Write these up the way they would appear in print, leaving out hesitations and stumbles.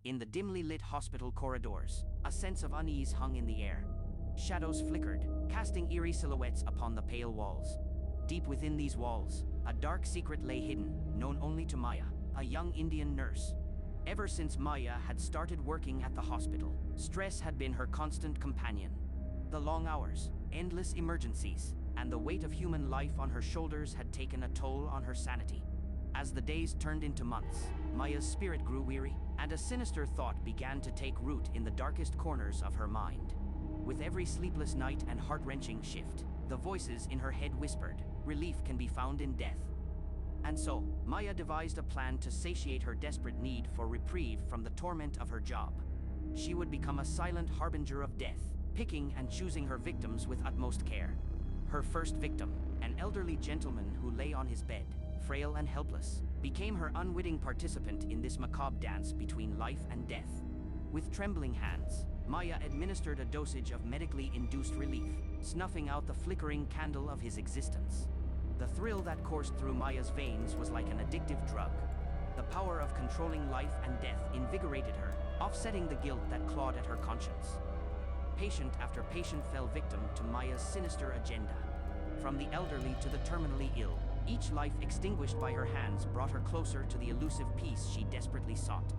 In the dimly lit hospital corridors, a sense of unease hung in the air. Shadows flickered, casting eerie silhouettes upon the pale walls. Deep within these walls, a dark secret lay hidden, known only to Maya, a young Indian nurse. Ever since Maya had started working at the hospital, stress had been her constant companion. The long hours, endless emergencies, and the weight of human life on her shoulders had taken a toll on her sanity. As the days turned into months, Maya's spirit grew weary, and a sinister thought began to take root in the darkest corners of her mind. With every sleepless night and heart-wrenching shift, the voices in her head whispered, "Relief can be found in death." And so, Maya devised a plan to satiate her desperate need for reprieve from the torment of her job. She would become a silent harbinger of death, picking and choosing her victims with utmost care. Her first victim, an elderly gentleman who lay on his bed, frail and helpless, became her unwitting participant in this macabre dance between life and death. With trembling hands, Maya administered a dosage of medically induced relief, snuffing out the flickering candle of his existence. The thrill that coursed through Maya's veins was like an addictive drug. The power of controlling life and death invigorated her, offsetting the guilt that clawed at her conscience. Patient after patient fell victim to Maya's sinister agenda. From the elderly to the terminally ill, each life extinguished by her hands brought her closer to the elusive peace she desperately sought.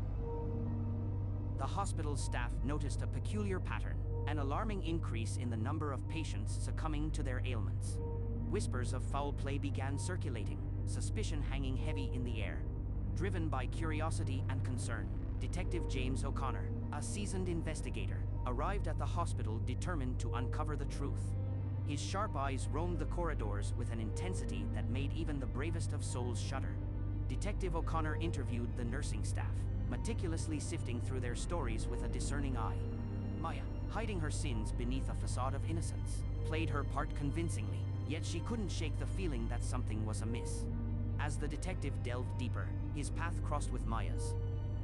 The hospital's staff noticed a peculiar pattern, an alarming increase in the number of patients succumbing to their ailments. Whispers of foul play began circulating, suspicion hanging heavy in the air. Driven by curiosity and concern, Detective James O'Connor, a seasoned investigator, arrived at the hospital determined to uncover the truth. His sharp eyes roamed the corridors with an intensity that made even the bravest of souls shudder. Detective O'Connor interviewed the nursing staff, meticulously sifting through their stories with a discerning eye. Maya, hiding her sins beneath a facade of innocence, played her part convincingly, yet she couldn't shake the feeling that something was amiss. As the detective delved deeper, his path crossed with Maya's.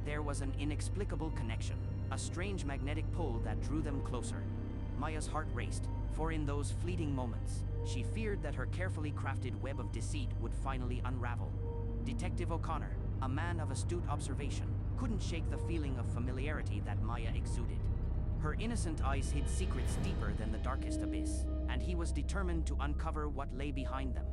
There was an inexplicable connection, a strange magnetic pull that drew them closer. Maya's heart raced, for in those fleeting moments, she feared that her carefully crafted web of deceit would finally unravel. Detective O'Connor, a man of astute observation, couldn't shake the feeling of familiarity that Maya exuded. Her innocent eyes hid secrets deeper than the darkest abyss, and he was determined to uncover what lay behind them.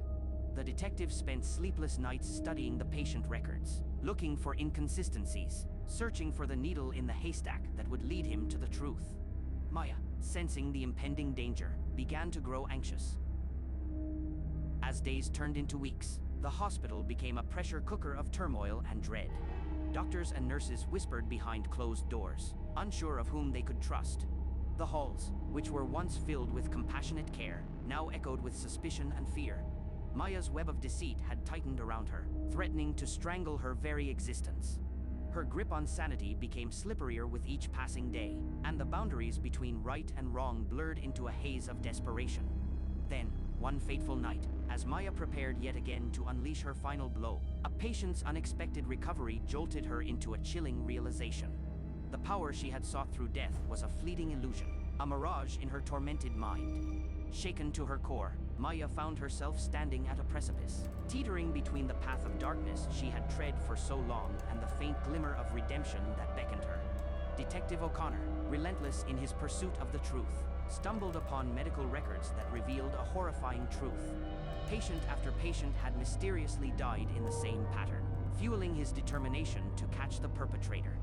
The detective spent sleepless nights studying the patient records, looking for inconsistencies, searching for the needle in the haystack that would lead him to the truth. Maya, sensing the impending danger, began to grow anxious. As days turned into weeks, the hospital became a pressure cooker of turmoil and dread. Doctors and nurses whispered behind closed doors, unsure of whom they could trust. The halls, which were once filled with compassionate care, now echoed with suspicion and fear. Maya's web of deceit had tightened around her, threatening to strangle her very existence. Her grip on sanity became slipperier with each passing day, and the boundaries between right and wrong blurred into a haze of desperation. Then, one fateful night, as Maya prepared yet again to unleash her final blow, a patient's unexpected recovery jolted her into a chilling realization. The power she had sought through death was a fleeting illusion, a mirage in her tormented mind. Shaken to her core, Maya found herself standing at a precipice, teetering between the path of darkness she had tread for so long and the faint glimmer of redemption that beckoned her. Detective O'Connor, relentless in his pursuit of the truth, stumbled upon medical records that revealed a horrifying truth. Patient after patient had mysteriously died in the same pattern, fueling his determination to catch the perpetrator.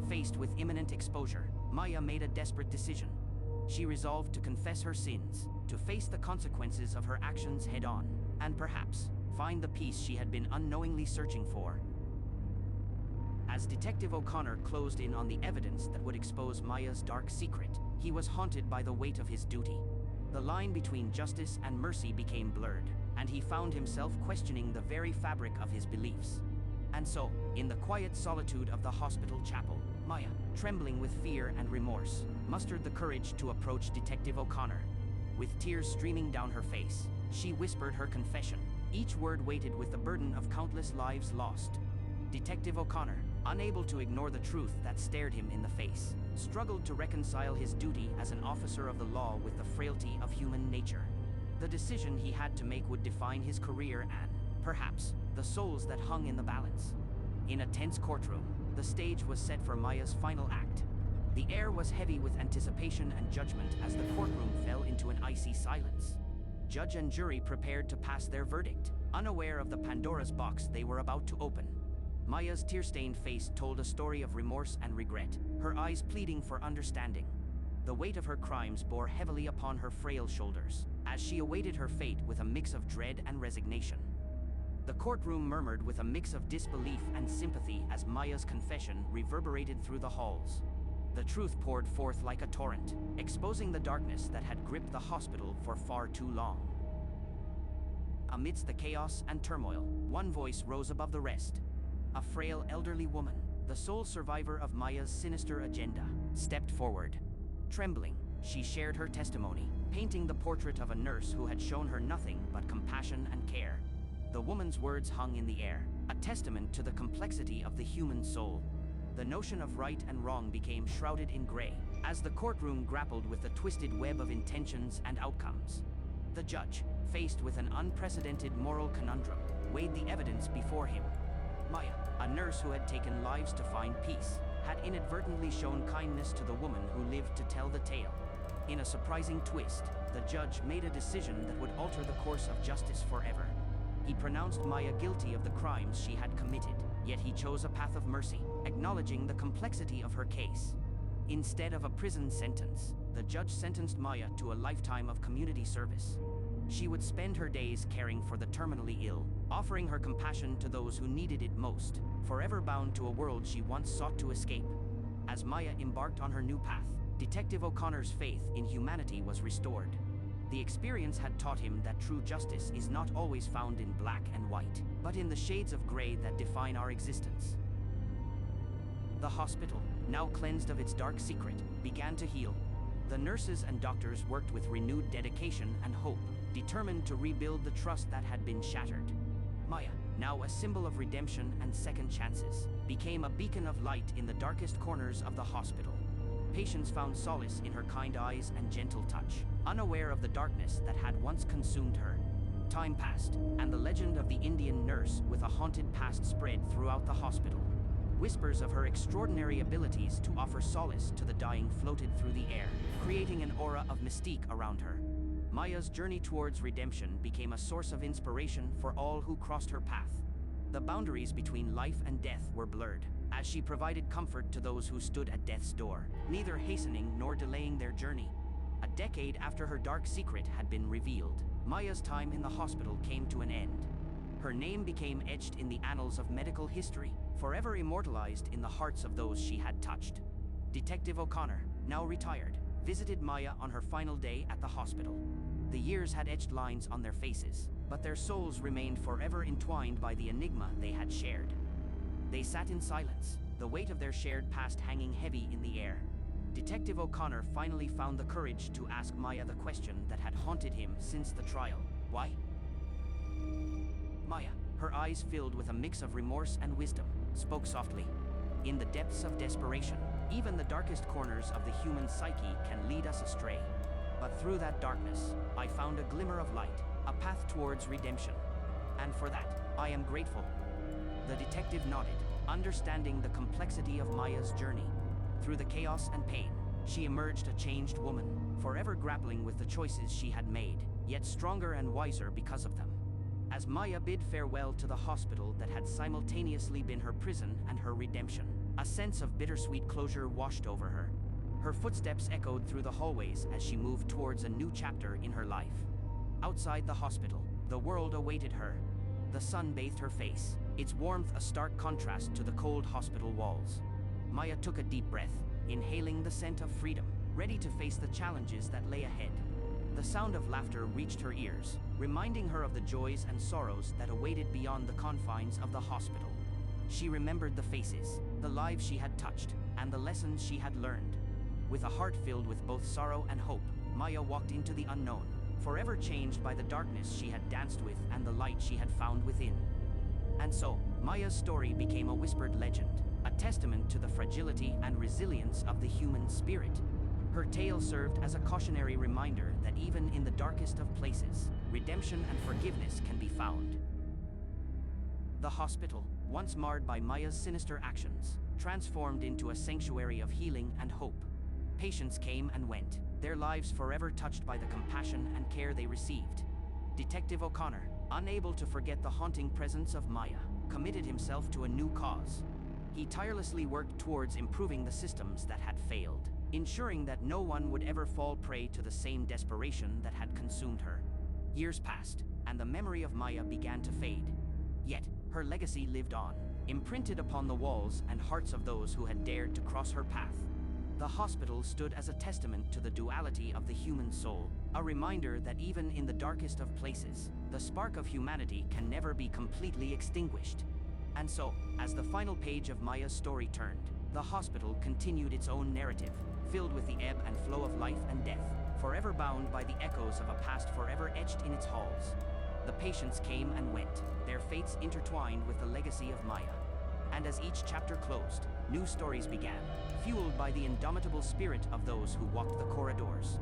Faced with imminent exposure, Maya made a desperate decision. She resolved to confess her sins, to face the consequences of her actions head-on, and perhaps find the peace she had been unknowingly searching for. As Detective O'Connor closed in on the evidence that would expose Maya's dark secret, he was haunted by the weight of his duty. The line between justice and mercy became blurred, and he found himself questioning the very fabric of his beliefs. And so, in the quiet solitude of the hospital chapel, Maya, trembling with fear and remorse, mustered the courage to approach Detective O'Connor. With tears streaming down her face, she whispered her confession, each word weighted with the burden of countless lives lost. Detective O'Connor, unable to ignore the truth that stared him in the face, struggled to reconcile his duty as an officer of the law with the frailty of human nature. The decision he had to make would define his career and, perhaps, the souls that hung in the balance. In a tense courtroom, The stage was set for Maya's final act. The air was heavy with anticipation and judgment as the courtroom fell into an icy silence. Judge and jury prepared to pass their verdict, unaware of the Pandora's box they were about to open. Maya's tear-stained face told a story of remorse and regret, her eyes pleading for understanding. The weight of her crimes bore heavily upon her frail shoulders, as she awaited her fate with a mix of dread and resignation. The courtroom murmured with a mix of disbelief and sympathy as Maya's confession reverberated through the halls. The truth poured forth like a torrent, exposing the darkness that had gripped the hospital for far too long. Amidst the chaos and turmoil, one voice rose above the rest. A frail elderly woman, the sole survivor of Maya's sinister agenda, stepped forward. Trembling, she shared her testimony, painting the portrait of a nurse who had shown her nothing but compassion and care. The woman's words hung in the air, a testament to the complexity of the human soul. The notion of right and wrong became shrouded in gray, as the courtroom grappled with the twisted web of intentions and outcomes. The judge, faced with an unprecedented moral conundrum, weighed the evidence before him. Maya, a nurse who had taken lives to find peace, had inadvertently shown kindness to the woman who lived to tell the tale. In a surprising twist, the judge made a decision that would alter the course of justice forever. He pronounced Maya guilty of the crimes she had committed, yet he chose a path of mercy, acknowledging the complexity of her case. Instead of a prison sentence, the judge sentenced Maya to a lifetime of community service. She would spend her days caring for the terminally ill, offering her compassion to those who needed it most, forever bound to a world she once sought to escape. As Maya embarked on her new path, Detective O'Connor's faith in humanity was restored. The experience had taught him that true justice is not always found in black and white, but in the shades of gray that define our existence. The hospital, now cleansed of its dark secret, began to heal. The nurses and doctors worked with renewed dedication and hope, determined to rebuild the trust that had been shattered. Maya, now a symbol of redemption and second chances, became a beacon of light in the darkest corners of the hospital. Patients found solace in her kind eyes and gentle touch, unaware of the darkness that had once consumed her. Time passed, and the legend of the Indian nurse with a haunted past spread throughout the hospital. Whispers of her extraordinary abilities to offer solace to the dying floated through the air, creating an aura of mystique around her. Maya's journey towards redemption became a source of inspiration for all who crossed her path. The boundaries between life and death were blurred, as she provided comfort to those who stood at death's door, neither hastening nor delaying their journey. A decade after her dark secret had been revealed, Maya's time in the hospital came to an end. Her name became etched in the annals of medical history, forever immortalized in the hearts of those she had touched. Detective O'Connor, now retired, visited Maya on her final day at the hospital. The years had etched lines on their faces, but their souls remained forever entwined by the enigma they had shared. They sat in silence, the weight of their shared past hanging heavy in the air. Detective O'Connor finally found the courage to ask Maya the question that had haunted him since the trial. Why? Maya, her eyes filled with a mix of remorse and wisdom, spoke softly. In the depths of desperation, even the darkest corners of the human psyche can lead us astray. But through that darkness, I found a glimmer of light, a path towards redemption. And for that, I am grateful. The detective nodded, understanding the complexity of Maya's journey. Through the chaos and pain, she emerged a changed woman, forever grappling with the choices she had made, yet stronger and wiser because of them. As Maya bid farewell to the hospital that had simultaneously been her prison and her redemption, a sense of bittersweet closure washed over her. Her footsteps echoed through the hallways as she moved towards a new chapter in her life. Outside the hospital, the world awaited her. The sun bathed her face, its warmth a stark contrast to the cold hospital walls. Maya took a deep breath, inhaling the scent of freedom, ready to face the challenges that lay ahead. The sound of laughter reached her ears, reminding her of the joys and sorrows that awaited beyond the confines of the hospital. She remembered the faces, the lives she had touched, and the lessons she had learned. With a heart filled with both sorrow and hope, Maya walked into the unknown, forever changed by the darkness she had danced with and the light she had found within. And so, Maya's story became a whispered legend, a testament to the fragility and resilience of the human spirit. Her tale served as a cautionary reminder that even in the darkest of places, redemption and forgiveness can be found. The hospital, once marred by Maya's sinister actions, transformed into a sanctuary of healing and hope. Patients came and went, their lives forever touched by the compassion and care they received. Detective O'Connor, unable to forget the haunting presence of Maya, committed himself to a new cause. He tirelessly worked towards improving the systems that had failed, ensuring that no one would ever fall prey to the same desperation that had consumed her. Years passed, and the memory of Maya began to fade. Yet, her legacy lived on, imprinted upon the walls and hearts of those who had dared to cross her path. The hospital stood as a testament to the duality of the human soul, a reminder that even in the darkest of places, the spark of humanity can never be completely extinguished. And so, as the final page of Maya's story turned, the hospital continued its own narrative, filled with the ebb and flow of life and death, forever bound by the echoes of a past forever etched in its halls. The patients came and went, their fates intertwined with the legacy of Maya. And as each chapter closed, new stories began, fueled by the indomitable spirit of those who walked the corridors.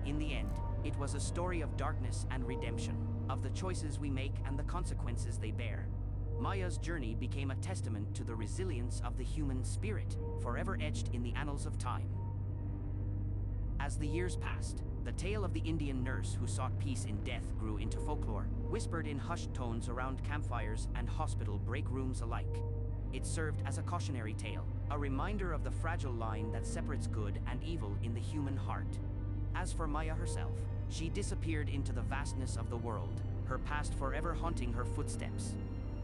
In the end, it was a story of darkness and redemption, of the choices we make and the consequences they bear. Maya's journey became a testament to the resilience of the human spirit, forever etched in the annals of time. As the years passed, the tale of the Indian nurse who sought peace in death grew into folklore, whispered in hushed tones around campfires and hospital break rooms alike. It served as a cautionary tale, a reminder of the fragile line that separates good and evil in the human heart. As for Maya herself, she disappeared into the vastness of the world, her past forever haunting her footsteps.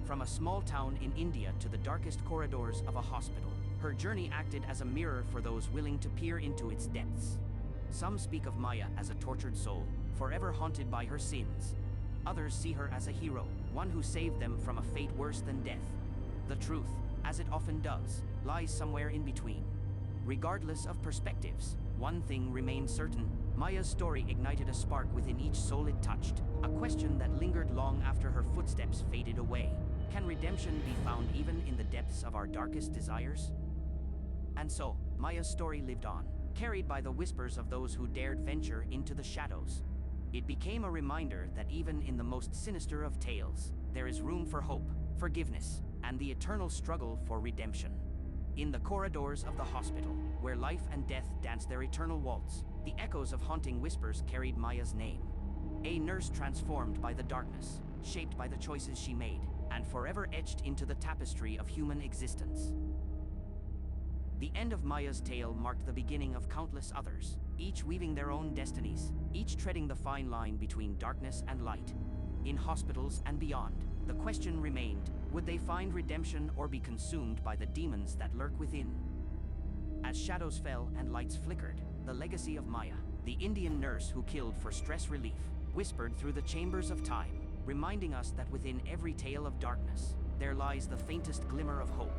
From a small town in India to the darkest corridors of a hospital, her journey acted as a mirror for those willing to peer into its depths. Some speak of Maya as a tortured soul, forever haunted by her sins. Others see her as a hero, one who saved them from a fate worse than death. The truth, as it often does, lies somewhere in between. Regardless of perspectives, one thing remains certain: Maya's story ignited a spark within each soul it touched, a question that lingered long after her footsteps faded away. Can redemption be found even in the depths of our darkest desires? And so, Maya's story lived on, carried by the whispers of those who dared venture into the shadows. It became a reminder that even in the most sinister of tales, there is room for hope, forgiveness, and the eternal struggle for redemption. In the corridors of the hospital, where life and death danced their eternal waltz, the echoes of haunting whispers carried Maya's name. A nurse transformed by the darkness, shaped by the choices she made, and forever etched into the tapestry of human existence. The end of Maya's tale marked the beginning of countless others, each weaving their own destinies, each treading the fine line between darkness and light. In hospitals and beyond, the question remained: would they find redemption or be consumed by the demons that lurk within? As shadows fell and lights flickered, the legacy of Maya, the Indian nurse who killed for stress relief, whispered through the chambers of time, reminding us that within every tale of darkness, there lies the faintest glimmer of hope.